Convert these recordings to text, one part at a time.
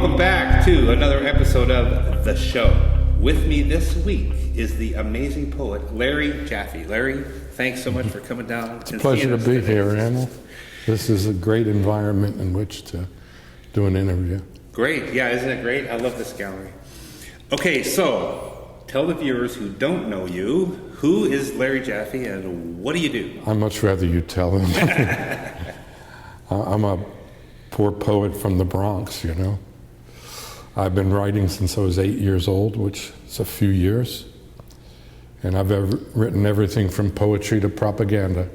welcome back to another episode of The Show. With me this week is the amazing poet, Larry Jaffe. Larry, thanks so much for coming down. It's a pleasure to be here, Randall. This is a great environment in which to do an interview. Great, yeah, isn't it great? I love this gallery. Okay, so tell the viewers who don't know you, who is Larry Jaffe and what do you do? I'd much rather you tell them. I'm a poor poet from the Bronx, you know. I've been writing since I was 8 years old, which is a few years. And I've written everything from poetry to propaganda.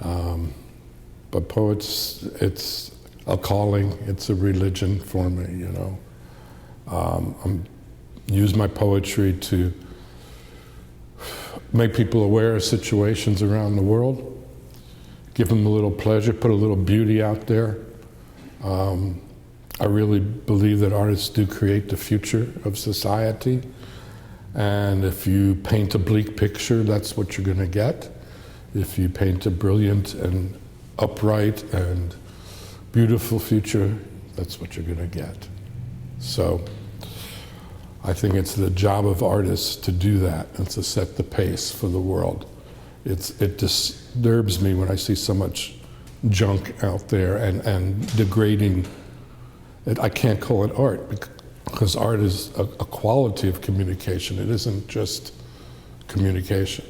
But poets, it's a calling, it's a religion for me, you know. Use my poetry to make people aware of situations around the world, give them a little pleasure, put a little beauty out there. I really believe that artists do create the future of society. And if you paint a bleak picture, that's what you're going to get. If you paint a brilliant and upright and beautiful future, that's what you're going to get. So I think it's the job of artists to do that and to set the pace for the world. It disturbs me when I see so much junk out there and degrading it. I can't call it art because art is a quality of communication. It isn't just communication.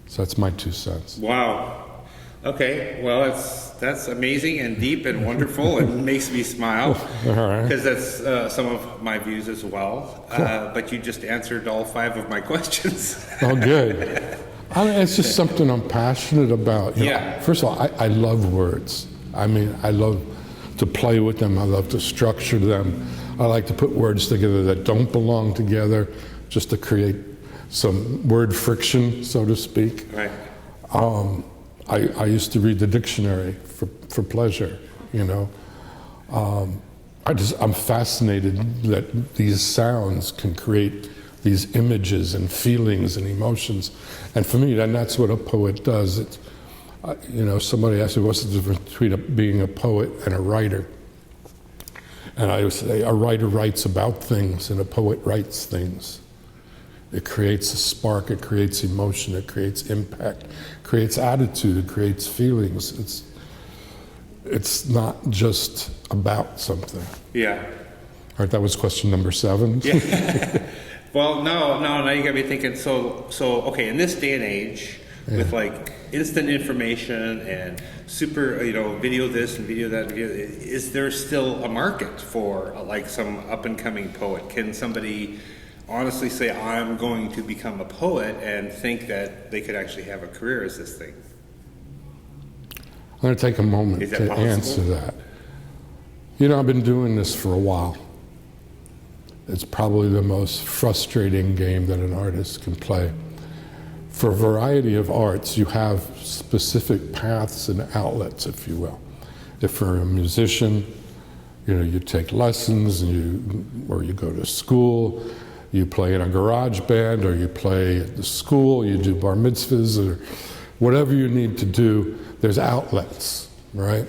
So that's my 2 cents. Wow. Okay, well, that's amazing and deep and wonderful and makes me smile because that's some of my views as well. Cool. But you just answered all 5 of my questions. Oh, good. I mean, it's just something I'm passionate about. You know, first of all, I love words. I mean, I love to play with them. I love to structure them. I like to put words together that don't belong together just to create some word friction, so to speak. Right. I used to read the dictionary for pleasure, you know. I'm fascinated that these sounds can create these images and feelings and emotions. And for me, that's what a poet does. It's, you know, somebody asked me, what's the difference between being a poet and a writer? And I would say a writer writes about things and a poet writes things. It creates a spark, it creates emotion, it creates impact, it creates attitude, it creates feelings. It's not just about something. Yeah. All right, that was question number 7. Yeah. Well, no, now you got me thinking, so okay, in this day and age, with like instant information and super, you know, video this and video that, is there still a market for like some up and coming poet? Can somebody honestly say, I'm going to become a poet and think that they could actually have a career as this thing? I'm going to take a moment to answer that. You know, I've been doing this for a while. It's probably the most frustrating game that an artist can play. For a variety of arts, you have specific paths and outlets, if you will. If you're a musician, you know, you take lessons or you go to school, you play in a garage band, or you play at the school, you do bar mitzvahs, or whatever you need to do, there's outlets, right?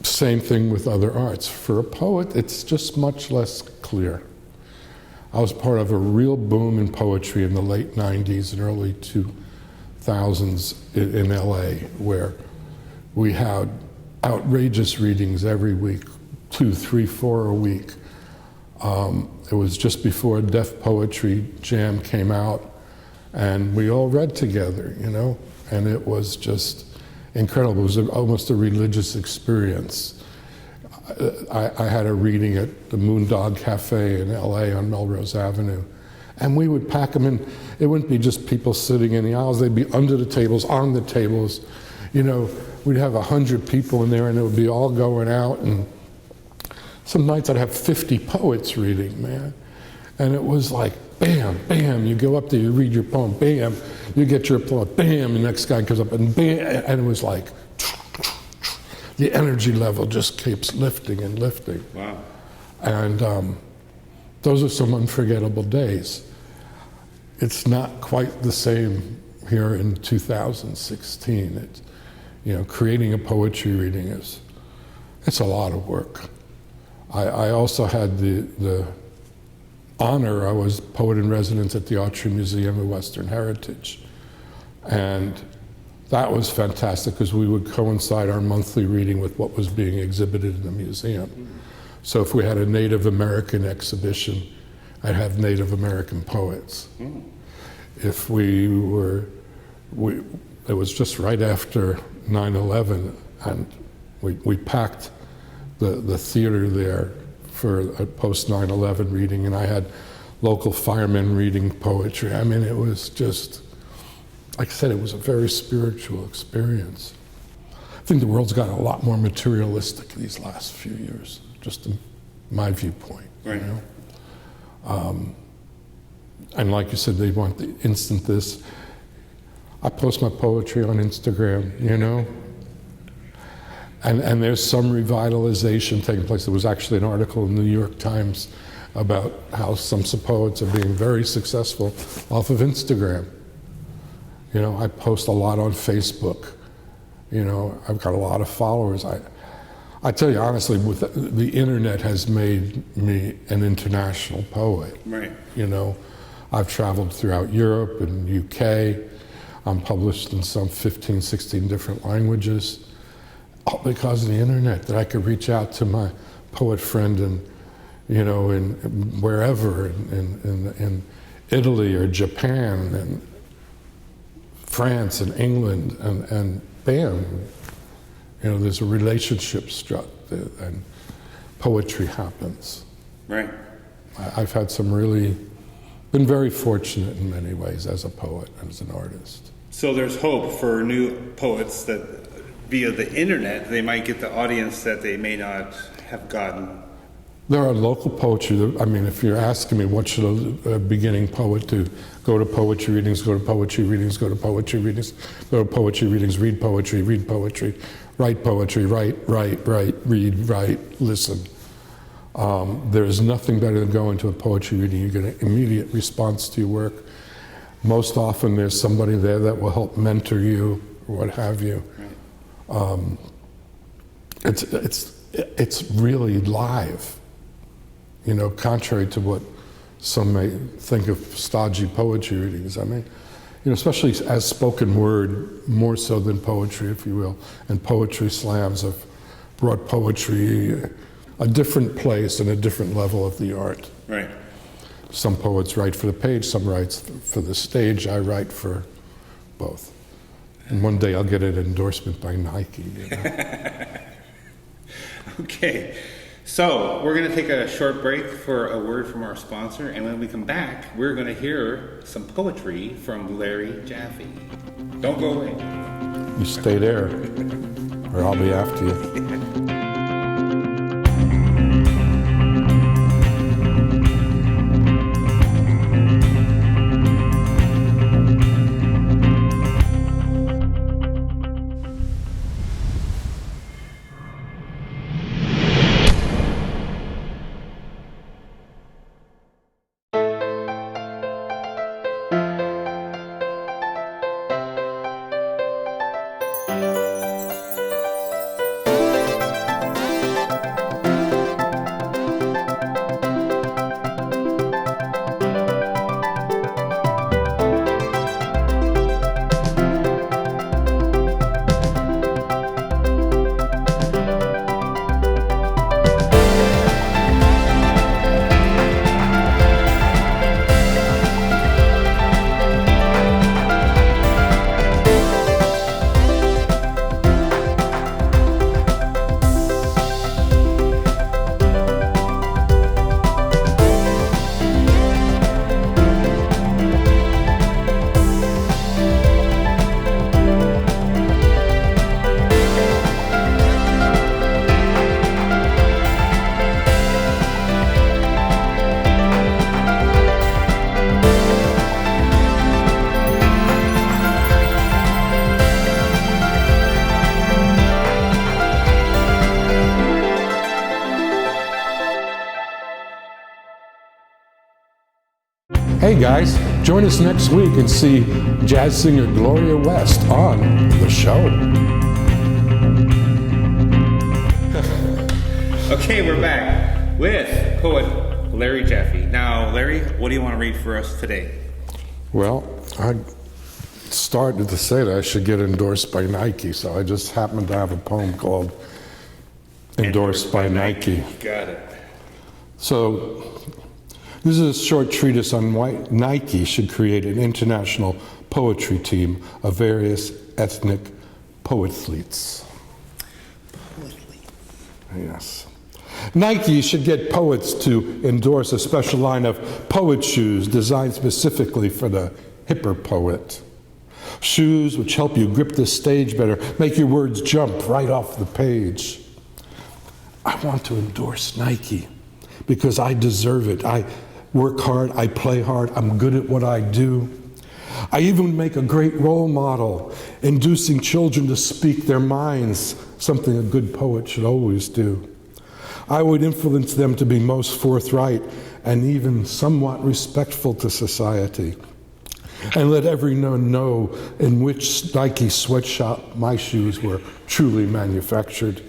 Same thing with other arts. For a poet, it's just much less clear. I was part of a real boom in poetry in the late 90s and early 2000s in LA, where we had outrageous readings every week, 2, 3, 4 a week. It was just before Def Poetry Jam came out, and we all read together, you know, and it was just incredible. It was almost a religious experience. I had a reading at the Moondog Cafe in LA on Melrose Avenue, and we would pack them in. It wouldn't be just people sitting in the aisles, they'd be under the tables, on the tables. You know, we'd have 100 people in there, and it would be all going out, and some nights I'd have 50 poets reading, man. And it was like, bam, bam, you go up there, you read your poem, bam, you get your applause, bam, the next guy comes up, and bam, and it was like, the energy level just keeps lifting and lifting. Wow. And those are some unforgettable days. It's not quite the same here in 2016. It's, you know, creating a poetry reading is It's a lot of work. I also had the honor, I was poet in residence at the Archery Museum of Western Heritage. And that was fantastic because we would coincide our monthly reading with what was being exhibited in the museum. So if we had a Native American exhibition, I'd have Native American poets. If it was just right after 9/11, and we packed the theater there for a post 9/11 reading, and I had local firemen reading poetry. I mean, it was just, like I said, it was a very spiritual experience. I think the world's gotten a lot more materialistic these last few years, just in my viewpoint. Right. You know? And like you said, they want the instant this. I post my poetry on Instagram, you know? And there's some revitalization taking place. There was actually an article in the New York Times about how some poets are being very successful off of Instagram. You know, I post a lot on Facebook. You know, I've got a lot of followers. I tell you honestly, with the internet has made me an international poet. Right. You know, I've traveled throughout Europe and UK. I'm published in some 15, 16 different languages. All because of the internet, that I could reach out to my poet friend in, you know, in wherever, in Italy or Japan and France and England, and bam, you know, there's a relationship struck and poetry happens. Right. I've had been very fortunate in many ways as a poet and as an artist. So there's hope for new poets that via the internet, they might get the audience that they may not have gotten. There are local poetry. I mean, if you're asking me what should a beginning poet do, go to poetry readings, go to poetry readings, go to poetry readings, go to poetry readings, read poetry, write poetry, read, write, listen. There is nothing better than going to a poetry reading. You get an immediate response to your work. Most often there's somebody there that will help mentor you or what have you. It's really live, you know, contrary to what some may think of stodgy poetry readings. I mean, you know, especially as spoken word, more so than poetry, if you will, and poetry slams have brought poetry a different place and a different level of the art. Right. Some poets write for the page, some write for the stage. I write for both. And one day I'll get an endorsement by Nike. You know? Okay, so we're going to take a short break for a word from our sponsor, and when we come back, we're going to hear some poetry from Larry Jaffe. Don't go away. You stay there, or I'll be after you. Hey guys, join us next week and see jazz singer Gloria West on The Show. Okay, we're back with poet Larry Jaffe. Now, Larry, what do you want to read for us today? Well, I started to say that I should get endorsed by Nike, so I just happened to have a poem called Endorsed by Nike. Got it. So, this is a short treatise on why Nike should create an international poetry team of various ethnic poetletes. Yes. Nike should get poets to endorse a special line of poet shoes designed specifically for the hipper poet. Shoes which help you grip the stage better, make your words jump right off the page. I want to endorse Nike because I deserve it. I work hard, I play hard, I'm good at what I do. I even make a great role model, inducing children to speak their minds, something a good poet should always do. I would influence them to be most forthright and even somewhat respectful to society, and let everyone know in which Nike sweatshop my shoes were truly manufactured.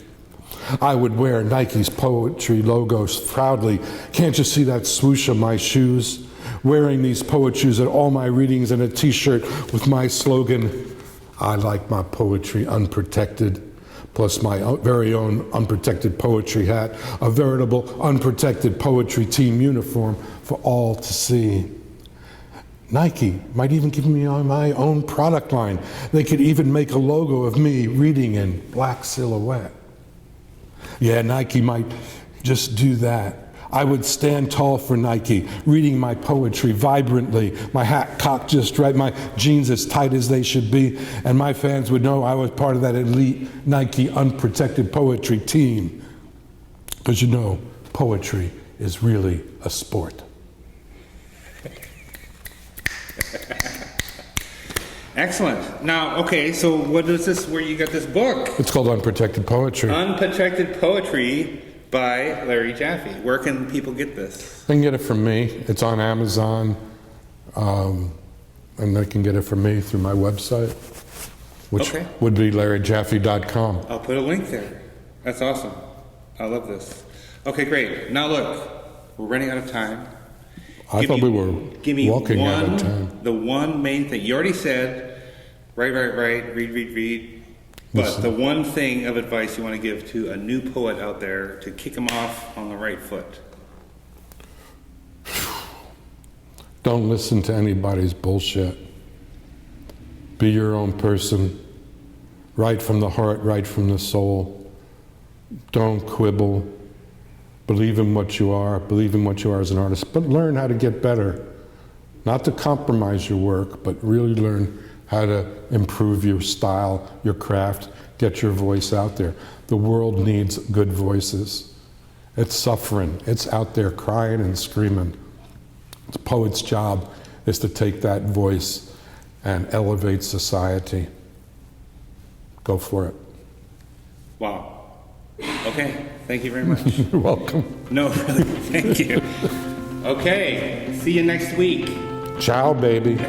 I would wear Nike's poetry logos proudly. Can't you see that swoosh of my shoes? Wearing these poet shoes at all my readings and a t-shirt with my slogan, I like my poetry unprotected, plus my very own unprotected poetry hat, a veritable unprotected poetry team uniform for all to see. Nike might even give me my own product line. They could even make a logo of me reading in black silhouette. Yeah, Nike might just do that. I would stand tall for Nike, reading my poetry vibrantly, my hat cocked just right, my jeans as tight as they should be, and my fans would know I was part of that elite Nike unprotected poetry team. Because you know, poetry is really a sport. Excellent. Now, okay, so what is this, where you got this book? It's called Unprotected Poetry. Unprotected Poetry by Larry Jaffe. Where can people get this? They can get it from me. It's on Amazon, and they can get it from me through my website, which would be larryjaffe.com. I'll put a link there. That's awesome. I love this. Okay, great. Now look, we're running out of time. I thought we were walking out of time. The one main thing. You already said, write, read. But the one thing of advice you want to give to a new poet out there to kick them off on the right foot. Don't listen to anybody's bullshit. Be your own person. Write from the heart, write from the soul. Don't quibble. Believe in what you are. Believe in what you are as an artist. But learn how to get better. Not to compromise your work, but really learn how to improve your style, your craft, get your voice out there. The world needs good voices. It's suffering. It's out there crying and screaming. The poet's job is to take that voice and elevate society. Go for it. Wow. Okay, thank you very much. You're welcome. No, really, thank you. Okay, see you next week. Ciao, baby.